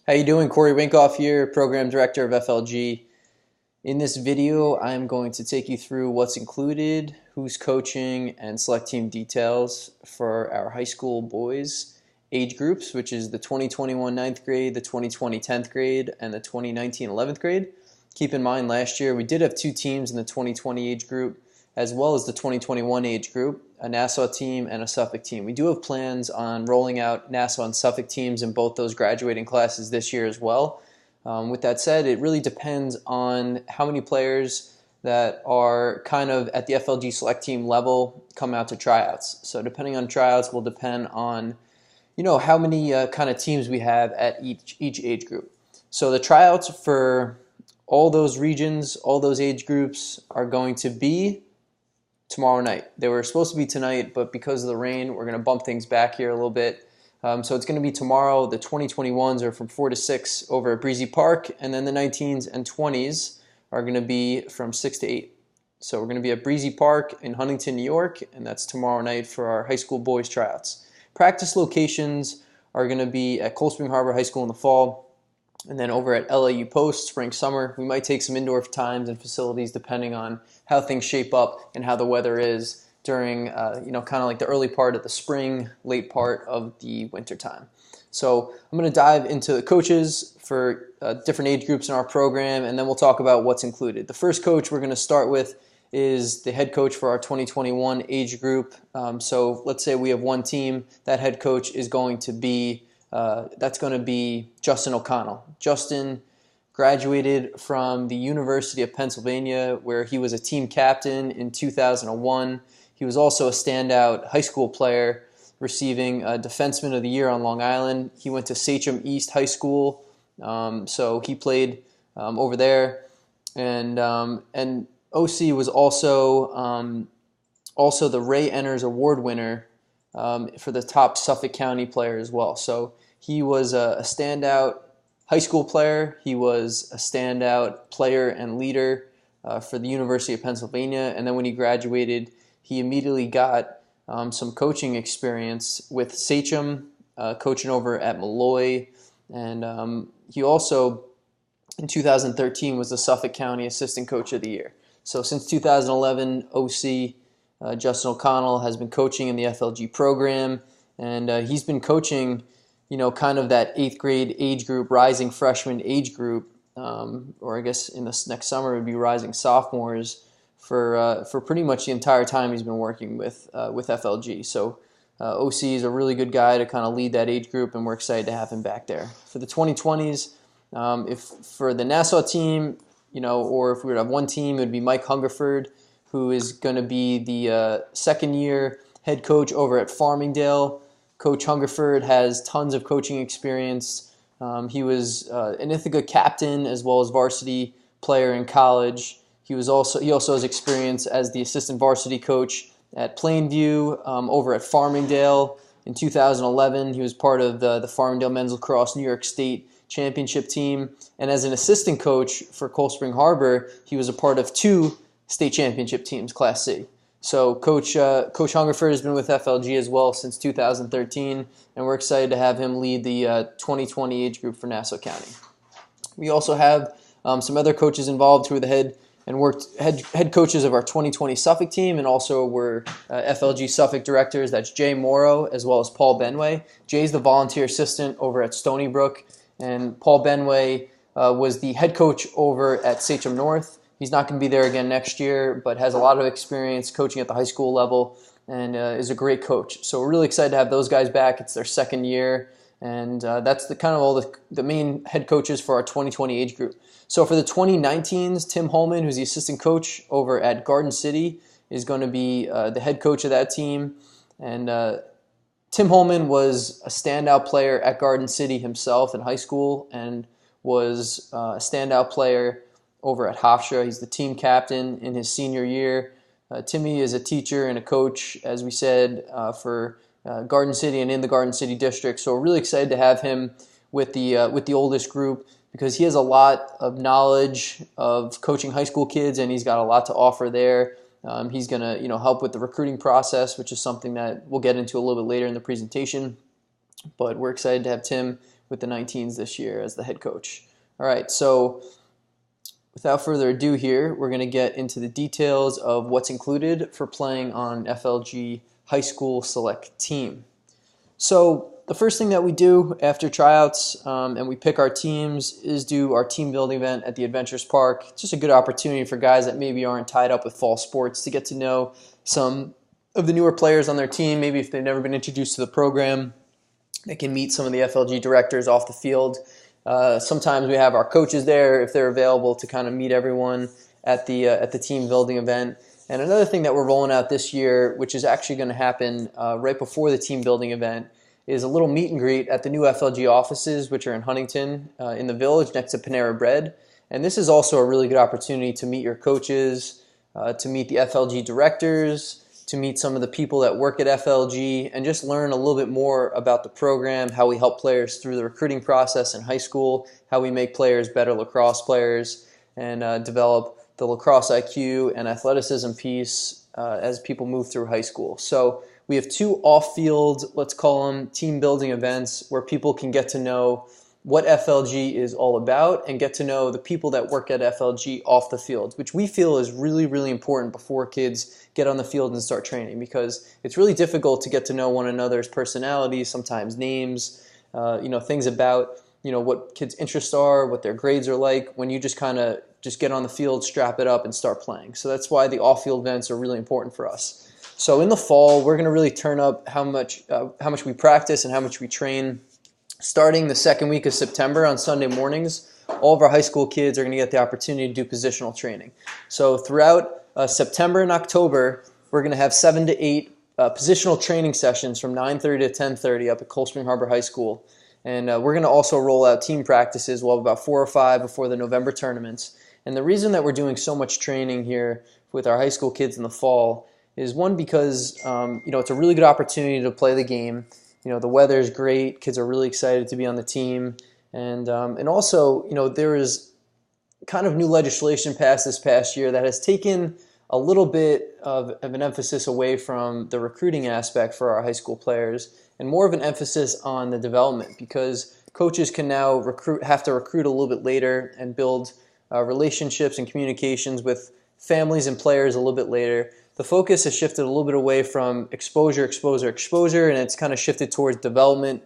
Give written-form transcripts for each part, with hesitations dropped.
How you doing? Corey Winkoff here, Program Director of FLG. In this video, I'm going to take you through what's included, who's coaching, and select team details for our high school boys age groups, which is the 2021 ninth grade, the 2020 10th grade, and the 2019 11th grade. Keep in mind, last year we did have two teams in the 2020 age group, as well as the 2021 age group, a Nassau team and a Suffolk team. We do have plans on rolling out Nassau and Suffolk teams in both those graduating classes this year as well. With that said, it really depends on how many players that are kind of at the FLG select team level come out to tryouts. So depending on tryouts will depend on how many kind of teams we have at each age group. So the tryouts for all those regions, all those age groups are going to be tomorrow night. They were supposed to be tonight, but because of the rain, we're going to bump things back here a little bit. So it's going to be tomorrow. The 2021s are from 4 to 6 over at Breezy Park, and then the 19s and 20s are going to be from 6 to 8. So we're going to be at Breezy Park in Huntington, New York, and that's tomorrow night for our high school boys tryouts. Practice locations are going to be at Cold Spring Harbor High School in the fall, and then over at LAU Post, spring, summer. We might take some indoor times and facilities depending on how things shape up and how the weather is during, kind of like the early part of the spring, late part of the winter time. So I'm going to dive into the coaches for different age groups in our program, and then we'll talk about what's included. The first coach we're going to start with is the head coach for our 2021 age group. So let's say we have one team. That head coach is going to be Justin O'Connell. Justin graduated from the University of Pennsylvania, where he was a team captain in 2001. He was also a standout high school player, receiving Defenseman of the Year on Long Island. He went to Sachem East High School, so he played over there. And OC was also the Ray Enners Award winner for the top Suffolk County player as well. So he was a standout high school player. He was a standout player and leader for the University of Pennsylvania. And then when he graduated, he immediately got some coaching experience with Sachem, coaching over at Malloy. And he also, in 2013, was the Suffolk County Assistant Coach of the Year. So since 2011, OC Justin O'Connell has been coaching in the FLG program, and he's been coaching, kind of that 8th grade age group, rising freshman age group, or I guess in this next summer it would be rising sophomores for pretty much the entire time he's been working with FLG. So OC is a really good guy to kind of lead that age group, and we're excited to have him back there. For the 2020s, if for the Nassau team, or if we would have one team, it would be Mike Hungerford, who is going to be the second-year head coach over at Farmingdale. Coach Hungerford has tons of coaching experience. He was an Ithaca captain as well as varsity player in college. He also has experience as the assistant varsity coach at Plainview over at Farmingdale. In 2011, he was part of the Farmingdale Men's Lacrosse New York State Championship team. And as an assistant coach for Cold Spring Harbor, he was a part of 2 state championship teams, Class C. So Coach Hungerford has been with FLG as well since 2013, and we're excited to have him lead the 2020 age group for Nassau County. We also have some other coaches involved who are the head coaches of our 2020 Suffolk team, and also were FLG Suffolk directors. That's Jay Morrow as well as Paul Benway. Jay's the volunteer assistant over at Stony Brook, and Paul Benway was the head coach over at Sachem North. He's not going to be there again next year, but has a lot of experience coaching at the high school level and is a great coach. So we're really excited to have those guys back. It's their second year, and that's the kind of all the main head coaches for our 2020 age group. So for the 2019s, Tim Holman, who's the assistant coach over at Garden City, is going to be the head coach of that team. And Tim Holman was a standout player at Garden City himself in high school, and was a standout player over at Hofstra. He's the team captain in his senior year. Timmy is a teacher and a coach, as we said, for Garden City and in the Garden City district. So we're really excited to have him with the oldest group, because he has a lot of knowledge of coaching high school kids, and he's got a lot to offer there. He's going to help with the recruiting process, which is something that we'll get into a little bit later in the presentation. But we're excited to have Tim with the 19s this year as the head coach. All right, so without further ado here, we're going to get into the details of what's included for playing on FLG high school select team. So the first thing that we do after tryouts and we pick our teams is do our team building event at the Adventures Park. It's just a good opportunity for guys that maybe aren't tied up with fall sports to get to know some of the newer players on their team. Maybe if they've never been introduced to the program, they can meet some of the FLG directors off the field. Sometimes we have our coaches there if they're available to kind of meet everyone at the team building event. And another thing that we're rolling out this year, which is actually going to happen right before the team building event, is a little meet and greet at the new FLG offices, which are in Huntington, in the Village, next to Panera Bread. And this is also a really good opportunity to meet your coaches, to meet the FLG directors, to meet some of the people that work at FLG, and just learn a little bit more about the program, how we help players through the recruiting process in high school, how we make players better lacrosse players, and develop the lacrosse IQ and athleticism piece as people move through high school. So we have 2 off-field, let's call them team building events, where people can get to know what FLG is all about and get to know the people that work at FLG off the field, which we feel is really, really important before kids get on the field and start training, because it's really difficult to get to know one another's personalities, sometimes names, things about what kids' interests are, what their grades are like, when you just kind of just get on the field, strap it up, and start playing. So that's why the off-field events are really important for us. So in the fall, we're going to really turn up how much we practice and how much we train. Starting the second week of September on Sunday mornings, all of our high school kids are going to get the opportunity to do positional training. So throughout September and October, we're going to have 7 to 8 positional training sessions from 9:30 to 10:30 up at Cold Spring Harbor High School. And we're going to also roll out team practices. We'll have about 4 or 5 before the November tournaments. And the reason that we're doing so much training here with our high school kids in the fall is, one, because it's a really good opportunity to play the game. The weather is great. Kids are really excited to be on the team. And also, there is kind of new legislation passed this past year that has taken a little bit of an emphasis away from the recruiting aspect for our high school players and more of an emphasis on the development, because coaches can now have to recruit a little bit later and build relationships and communications with families and players a little bit later. The focus has shifted a little bit away from exposure, and it's kind of shifted towards development.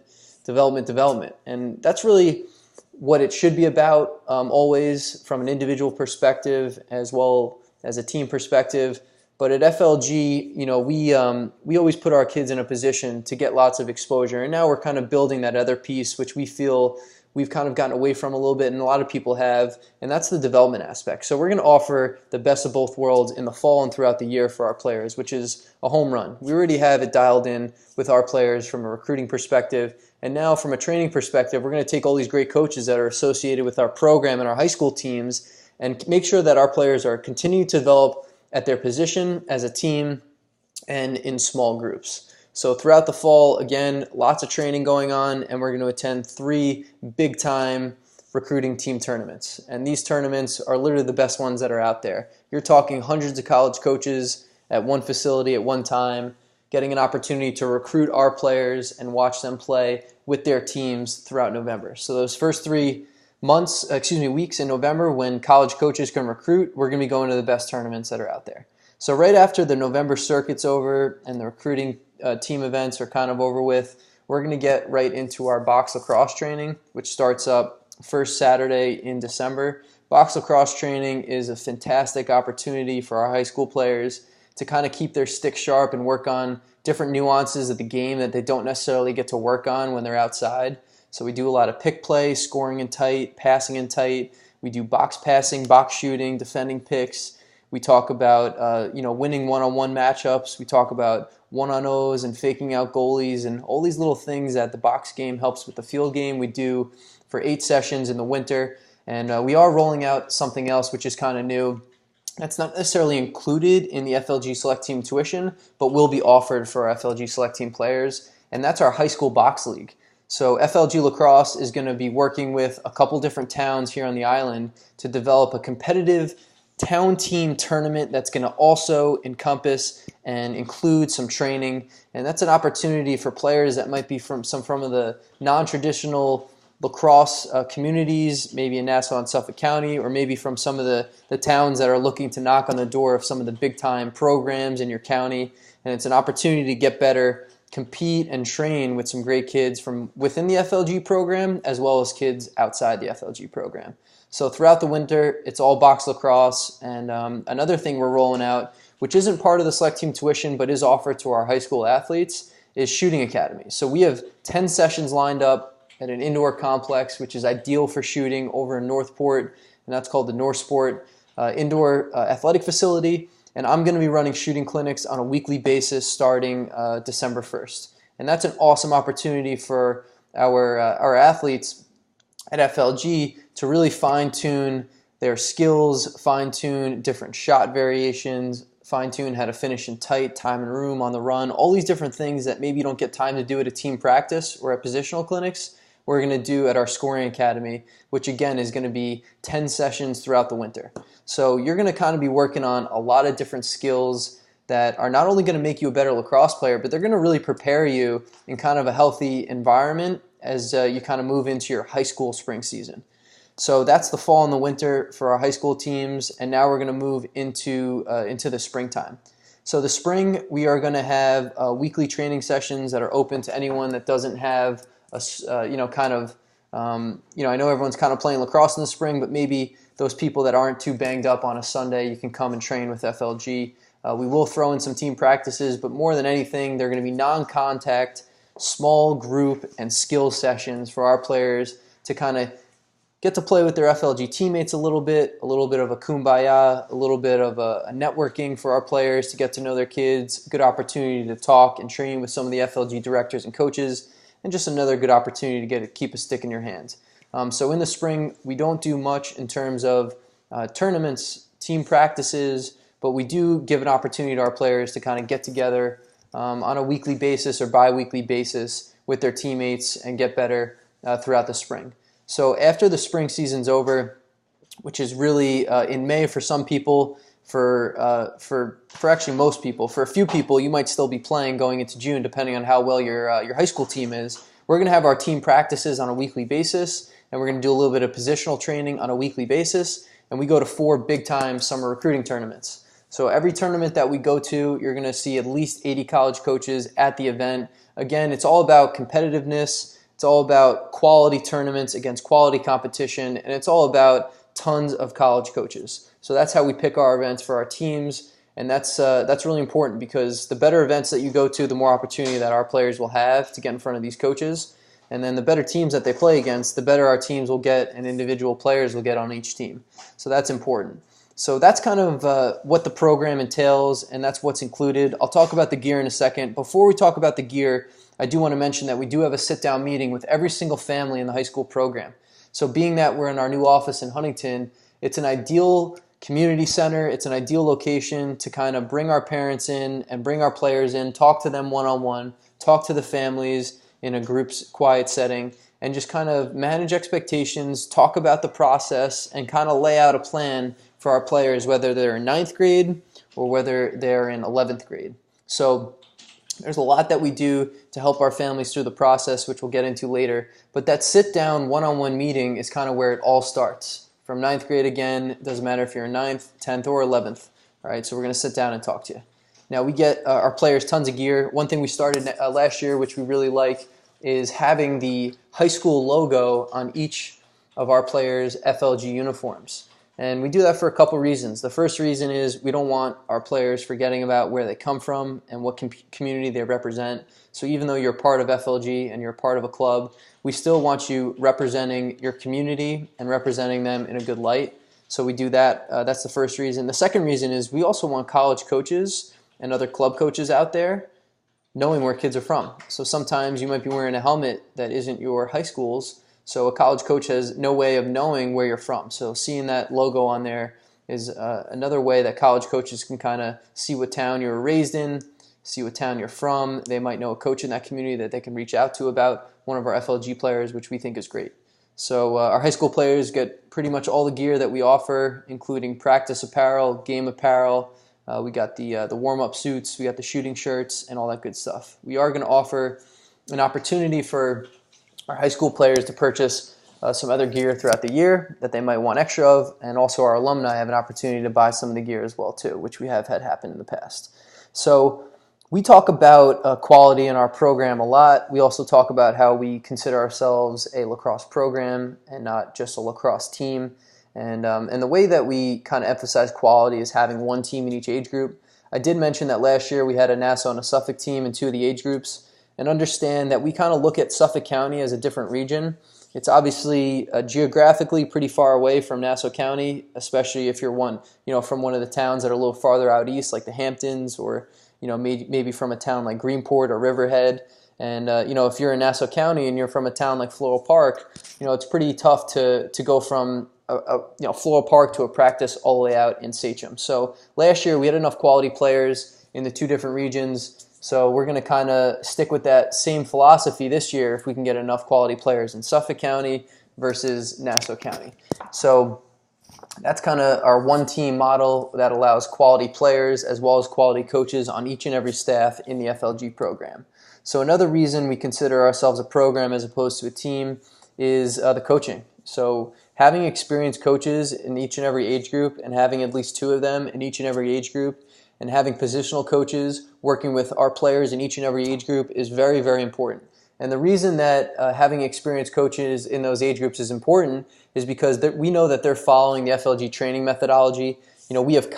And that's really what it should be about, always, from an individual perspective as well as a team perspective. But at FLG, we always put our kids in a position to get lots of exposure. And now we're kind of building that other piece, which we feel we've kind of gotten away from a little bit, and a lot of people have, and that's the development aspect. So we're going to offer the best of both worlds in the fall and throughout the year for our players, which is a home run. We already have it dialed in with our players from a recruiting perspective, and now from a training perspective, we're going to take all these great coaches that are associated with our program and our high school teams and make sure that our players are continuing to develop at their position as a team and in small groups. So throughout the fall, again, lots of training going on, and we're going to attend 3 big-time recruiting team tournaments. And these tournaments are literally the best ones that are out there. You're talking hundreds of college coaches at one facility at one time, getting an opportunity to recruit our players and watch them play with their teams throughout November. So those first 3 weeks in November, when college coaches can recruit, we're going to be going to the best tournaments that are out there. So right after the November circuit's over and the recruiting team events are kind of over with, we're going to get right into our box lacrosse training, which starts up first Saturday in December. Box lacrosse training is a fantastic opportunity for our high school players to kind of keep their stick sharp and work on different nuances of the game that they don't necessarily get to work on when they're outside. So we do a lot of pick play, scoring in tight, passing in tight. We do box passing, box shooting, defending picks. We talk about winning one-on-one matchups. We talk about one-on-ohs and faking out goalies and all these little things that the box game helps with the field game. We do for 8 sessions in the winter. And we are rolling out something else which is kind of new. That's not necessarily included in the FLG Select Team tuition, but will be offered for our FLG Select Team players. And that's our high school box league. So FLG Lacrosse is going to be working with a couple different towns here on the island to develop a competitive town team tournament that's going to also encompass and include some training. And that's an opportunity for players that might be from some of the non-traditional lacrosse communities, maybe in Nassau and Suffolk County, or maybe from some of the towns that are looking to knock on the door of some of the big-time programs in your county. And it's an opportunity to get better, compete, and train with some great kids from within the FLG program, as well as kids outside the FLG program. So throughout the winter, it's all box lacrosse. And another thing we're rolling out, which isn't part of the select team tuition, but is offered to our high school athletes, is shooting academy. So we have 10 sessions lined up at an indoor complex, which is ideal for shooting over in Northport, and that's called the Northport Indoor Athletic Facility. And I'm going to be running shooting clinics on a weekly basis starting December 1st. And that's an awesome opportunity for our athletes at FLG to really fine-tune their skills, fine-tune different shot variations, fine-tune how to finish in tight, time and room, on the run, all these different things that maybe you don't get time to do at a team practice or at positional clinics, we're going to do at our scoring academy, which again is going to be 10 sessions throughout the winter. So you're going to kind of be working on a lot of different skills that are not only going to make you a better lacrosse player, but they're going to really prepare you in kind of a healthy environment as you kind of move into your high school spring season. So that's the fall and the winter for our high school teams, and now we're going to move into the springtime. So the spring, we are going to have weekly training sessions that are open to anyone that doesn't have I know everyone's kind of playing lacrosse in the spring, but maybe those people that aren't too banged up on a Sunday, you can come and train with FLG. We will throw in some team practices, but more than anything, they're going to be non-contact, small group, and skill sessions for our players to kind of get to play with their FLG teammates a little bit of a kumbaya, a little bit of a networking for our players to get to know their kids, good opportunity to talk and train with some of the FLG directors and coaches, and just another good opportunity to keep a stick in your hands. So in the spring, we don't do much in terms of tournaments, team practices, but we do give an opportunity to our players to kind of get together on a weekly basis or bi-weekly basis with their teammates and get better throughout the spring. So after the spring season's over, which is really in May for some people, for actually most people, for a few people, you might still be playing going into June, depending on how well your high school team is. We're going to have our team practices on a weekly basis, and we're going to do a little bit of positional training on a weekly basis, and we go to 4 big-time summer recruiting tournaments. So every tournament that we go to, you're going to see at least 80 college coaches at the event. Again, it's all about competitiveness. It's all about quality tournaments against quality competition, and it's all about tons of college coaches. So that's how we pick our events for our teams, and that's really important because the better events that you go to, the more opportunity that our players will have to get in front of these coaches. And then the better teams that they play against, the better our teams will get and individual players will get on each team. So that's important. So that's kind of what the program entails, and that's what's included. I'll talk about the gear in a second. Before we talk about the gear, I do want to mention that we do have a sit-down meeting with every single family in the high school program. So being that we're in our new office in Huntington, it's an ideal community center. It's an ideal location to kind of bring our parents in and bring our players in, talk to them one-on-one, talk to the families in a group's quiet setting, and just kind of manage expectations, talk about the process, and kind of lay out a plan for our players, whether they're in 9th grade or whether they're in 11th grade. So there's a lot that we do to help our families through the process, which we'll get into later. But that sit-down one-on-one meeting is kind of where it all starts. From 9th grade again, it doesn't matter if you're in 9th, 10th, or 11th. All right, so we're going to sit down and talk to you. Now, we get our players tons of gear. One thing we started last year, which we really like, is having the high school logo on each of our players' FLG uniforms. And we do that for a couple reasons. The first reason is we don't want our players forgetting about where they come from and what community they represent. So even though you're part of FLG and you're part of a club, we still want you representing your community and representing them in a good light. So we do that. That's the first reason. The second reason is we also want college coaches and other club coaches out there knowing where kids are from. So sometimes you might be wearing a helmet that isn't your high school's, so a college coach has no way of knowing where you're from. So seeing that logo on there is another way that college coaches can kind of see what town you were raised in, see what town you're from. They might know a coach in that community that they can reach out to about one of our FLG players, which we think is great. So our high school players get pretty much all the gear that we offer, including practice apparel, game apparel. We got the warm-up suits, we got the shooting shirts, and all that good stuff. We are going to offer an opportunity for our high school players to purchase some other gear throughout the year that they might want extra of, and also our alumni have an opportunity to buy some of the gear as well too, which we have had happen in the past. So we talk about quality in our program a lot. We also talk about how we consider ourselves a lacrosse program and not just a lacrosse team. And the way that we kind of emphasize quality is having one team in each age group. I did mention that last year we had a Nassau and a Suffolk team in 2 of the age groups, and understand that we kind of look at Suffolk County as a different region. It's obviously geographically pretty far away from Nassau County, especially if you're from one of the towns that are a little farther out east, like the Hamptons, or maybe from a town like Greenport or Riverhead. And if you're in Nassau County and you're from a town like Floral Park, it's pretty tough to go from Floral Park to a practice all the way out in Sachem. So last year we had enough quality players in the 2 different regions. So we're going to kind of stick with that same philosophy this year if we can get enough quality players in Suffolk County versus Nassau County. So that's kind of our one-team model that allows quality players as well as quality coaches on each and every staff in the FLG program. So another reason we consider ourselves a program as opposed to a team is the coaching. So having experienced coaches in each and every age group, and having at least 2 of them in each and every age group, and having positional coaches working with our players in each and every age group is very, very important. And the reason that having experienced coaches in those age groups is important is because we know that they're following the FLG training methodology. We have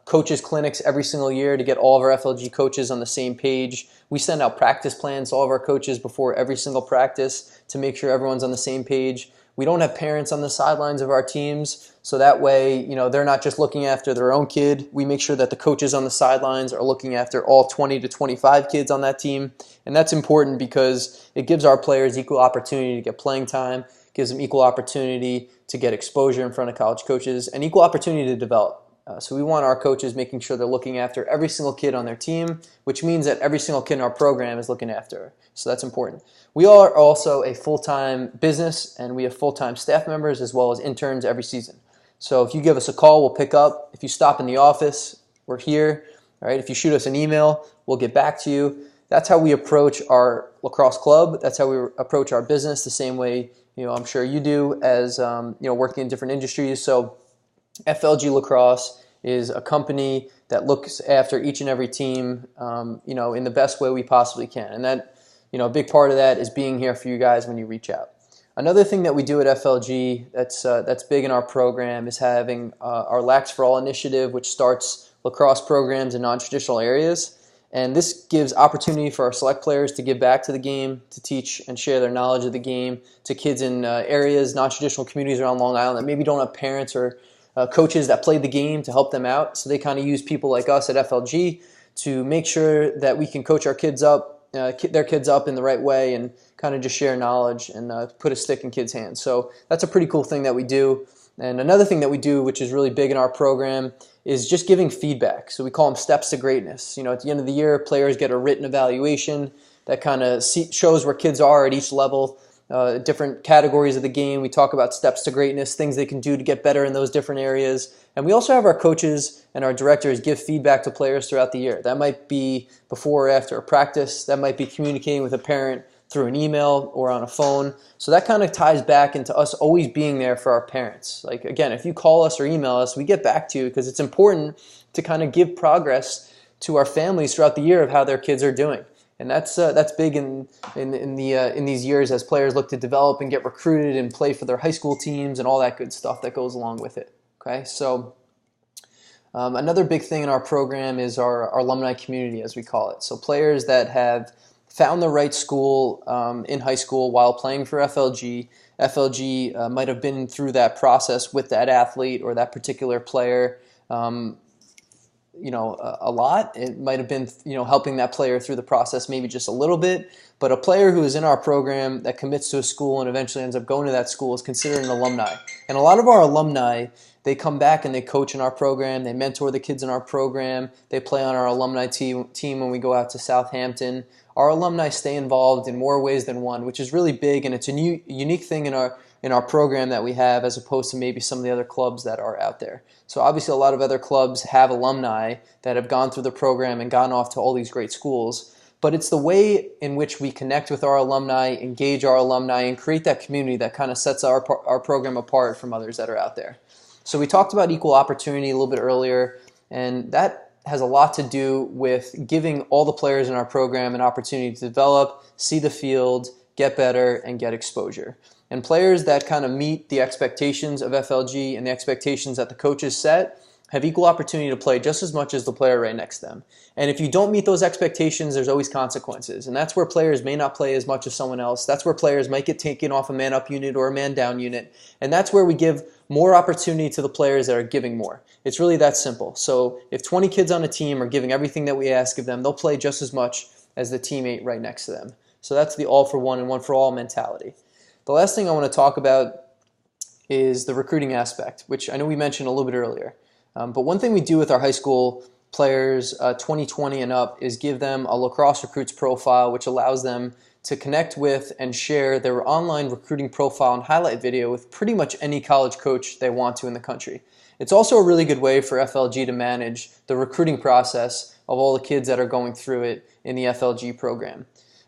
coaches clinics every single year to get all of our FLG coaches on the same page. We send out practice plans to all of our coaches before every single practice to make sure everyone's on the same page. We don't have parents on the sidelines of our teams, so that way, they're not just looking after their own kid. We make sure that the coaches on the sidelines are looking after all 20 to 25 kids on that team, and that's important because it gives our players equal opportunity to get playing time, gives them equal opportunity to get exposure in front of college coaches, and equal opportunity to develop. So we want our coaches making sure they're looking after every single kid on their team, which means that every single kid in our program is looking after. So that's important. We are also a full-time business, and we have full-time staff members as well as interns every season. So if you give us a call, we'll pick up. If you stop in the office, we're here. All right. If you shoot us an email, we'll get back to you. That's how we approach our lacrosse club. That's how we approach our business, the same way I'm sure you do as working in different industries. So FLG Lacrosse is a company that looks after each and every team, in the best way we possibly can. And that, a big part of that is being here for you guys when you reach out. Another thing that we do at FLG that's big in our program is having our Lax for All initiative, which starts lacrosse programs in non-traditional areas. And this gives opportunity for our select players to give back to the game, to teach and share their knowledge of the game to kids in areas, non-traditional communities around Long Island that maybe don't have parents or coaches that played the game to help them out. So they kind of use people like us at FLG to make sure that we can coach our kids up, their kids up in the right way, and kind of just share knowledge and put a stick in kids' hands. So that's a pretty cool thing that we do. And another thing that we do, which is really big in our program, is just giving feedback. So we call them steps to greatness. At the end of the year, players get a written evaluation that kind of shows where kids are at each level, different categories of the game. We talk about steps to greatness, things they can do to get better in those different areas. And we also have our coaches and our directors give feedback to players throughout the year. That might be before or after a practice. That might be communicating with a parent through an email or on a phone. So that kind of ties back into us always being there for our parents. Like, again, if you call us or email us, we get back to you because it's important to kind of give progress to our families throughout the year of how their kids are doing. And that's big in these years as players look to develop and get recruited and play for their high school teams and all that good stuff that goes along with it. Okay, so another big thing in our program is our alumni community, as we call it. So players that have found the right school in high school while playing for FLG. FLG might have been through that process with that athlete or that particular player. A lot. It might have been, helping that player through the process maybe just a little bit, but a player who is in our program that commits to a school and eventually ends up going to that school is considered an alumni. And a lot of our alumni, they come back and they coach in our program, they mentor the kids in our program, they play on our alumni team when we go out to Southampton. Our alumni stay involved in more ways than one, which is really big, and it's a unique thing in our program that we have as opposed to maybe some of the other clubs that are out there. So obviously a lot of other clubs have alumni that have gone through the program and gone off to all these great schools. but it's the way in which we connect with our alumni, engage our alumni, and create that community that kind of sets our program apart from others that are out there. So we talked about equal opportunity a little bit earlier, and that has a lot to do with giving all the players in our program an opportunity to develop, see the field, get better, and get exposure. And players that kind of meet the expectations of FLG and the expectations that the coaches set have equal opportunity to play just as much as the player right next to them. And if you don't meet those expectations, there's always consequences. And that's where players may not play as much as someone else. That's where players might get taken off a man-up unit or a man-down unit. And that's where we give more opportunity to the players that are giving more. It's really that simple. So if 20 kids on a team are giving everything that we ask of them, they'll play just as much as the teammate right next to them. So that's the all for one and one for all mentality. The last thing I want to talk about is the recruiting aspect, which I know we mentioned a little bit earlier. But one thing we do with our high school players 2020 and up is give them a lacrosse recruits profile, which allows them to connect with and share their online recruiting profile and highlight video with pretty much any college coach they want to in the country. It's also a really good way for FLG to manage the recruiting process of all the kids that are going through it in the FLG program.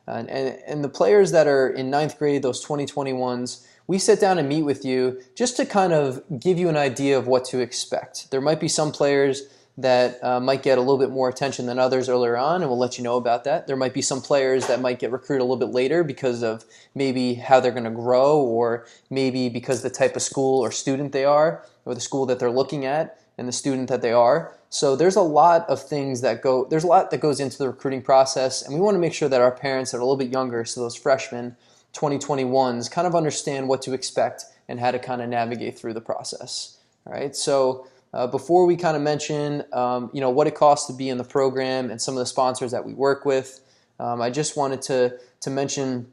And the players that are in 9th grade, those 2021s, we sit down and meet with you just to kind of give you an idea of what to expect. There might be some players that might get a little bit more attention than others earlier on, and we'll let you know about that. There might be some players that might get recruited a little bit later because of maybe how they're going to grow, or maybe because the type of school or student they are, or the school that they're looking at and the student that they are. So there's a lot of things that there's a lot that goes into the recruiting process, and we want to make sure that our parents that are a little bit younger, so those freshmen, 2021s, kind of understand what to expect and how to kind of navigate through the process. All right, so before we kind of mention what it costs to be in the program and some of the sponsors that we work with, I just wanted to mention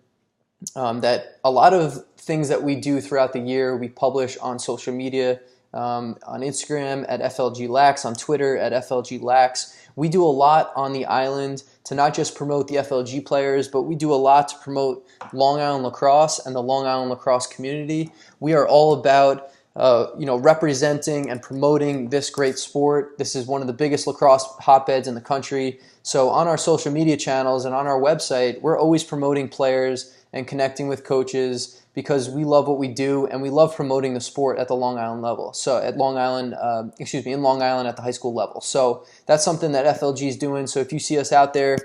that a lot of things that we do throughout the year we publish on social media, on Instagram at FLG Lax, on Twitter at FLG Lax. We do a lot on the island to not just promote the FLG players, but we do a lot to promote Long Island lacrosse and the Long Island lacrosse community. We are all about representing and promoting this great sport. This is one of the biggest lacrosse hotbeds in the country. So on our social media channels and on our website, we're always promoting players and connecting with coaches because we love what we do and we love promoting the sport at the Long Island level. So at Long Island, in Long Island at the high school level. So that's something that FLG is doing. So if you see us out there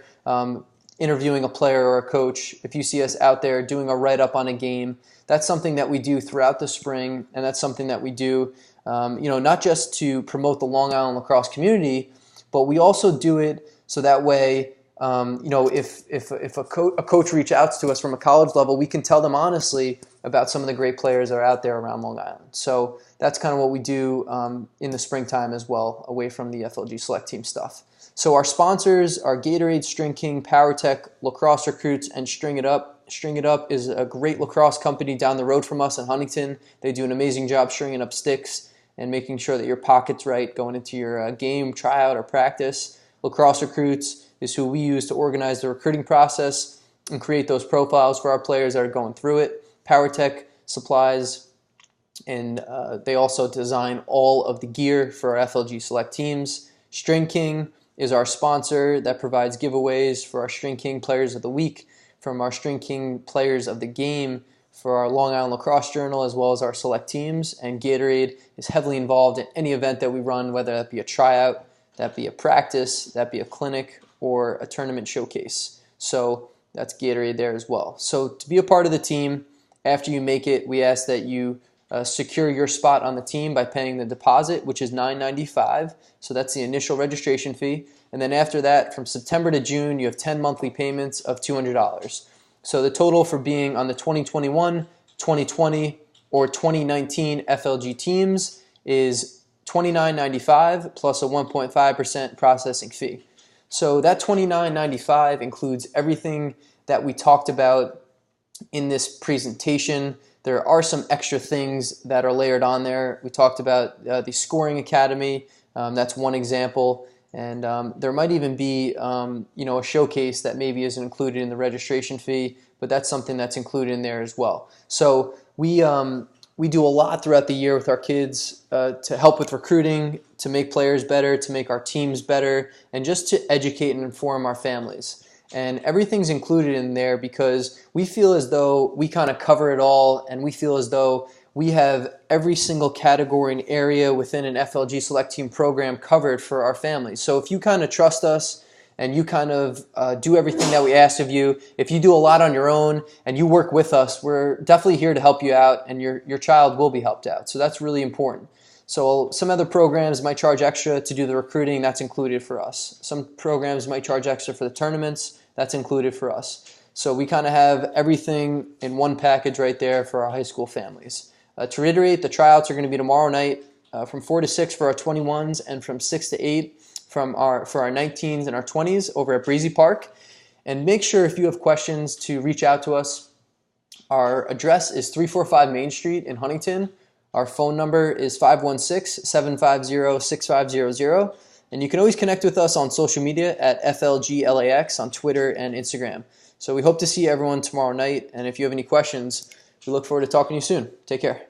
interviewing a player or a coach, if you see us out there doing a write-up on a game, that's something that we do throughout the spring, and that's something that we do, not just to promote the Long Island lacrosse community, but we also do it so that way, if a coach reaches out to us from a college level, we can tell them honestly about some of the great players that are out there around Long Island. So that's kind of what we do in the springtime as well, away from the FLG select team stuff. So our sponsors are Gatorade, String King, PowerTech, Lacrosse Recruits, and String It Up. String It Up is a great lacrosse company down the road from us in Huntington. They do an amazing job stringing up sticks and making sure that your pocket's right going into your game, tryout, or practice. Lacrosse Recruits is who we use to organize the recruiting process and create those profiles for our players that are going through it. PowerTech supplies, and they also design all of the gear for our FLG select teams. String King is our sponsor that provides giveaways for our String King Players of the Week, from our String King Players of the Game for our Long Island Lacrosse Journal, as well as our select teams. And Gatorade is heavily involved in any event that we run, whether that be a tryout, that be a practice, that be a clinic, or a tournament showcase. So that's Gatorade there as well. So to be a part of the team, after you make it, we ask that you secure your spot on the team by paying the deposit, which is $9.95. So that's the initial registration fee. And then after that, from September to June, you have 10 monthly payments of $200. So the total for being on the 2021, 2020, or 2019 FLG teams is $29.95 plus a 1.5% processing fee. So that $29.95 includes everything that we talked about in this presentation. There are some extra things that are layered on there. We talked about the Scoring Academy. That's one example. And there might even be a showcase that maybe isn't included in the registration fee, but that's something that's included in there as well. So we do a lot throughout the year with our kids to help with recruiting, to make players better, to make our teams better, and just to educate and inform our families. And everything's included in there because we feel as though we kind of cover it all, and we feel as though we have every single category and area within an FLG Select Team program covered for our families. So if you kind of trust us and you kind of do everything that we ask of you, if you do a lot on your own and you work with us, we're definitely here to help you out, and your child will be helped out. So that's really important. So some other programs might charge extra to do the recruiting. That's included for us. Some programs might charge extra for the tournaments. That's included for us. So we kind of have everything in one package right there for our high school families. To reiterate, the tryouts are going to be tomorrow night from 4 to 6 for our 21s and from 6 to 8 for our 19s and our 20s over at Breezy Park. And make sure if you have questions to reach out to us. Our address is 345 Main Street in Huntington. Our phone number is 516-750-6500. And you can always connect with us on social media at FLGLAX on Twitter and Instagram. So we hope to see everyone tomorrow night. And if you have any questions, we look forward to talking to you soon. Take care.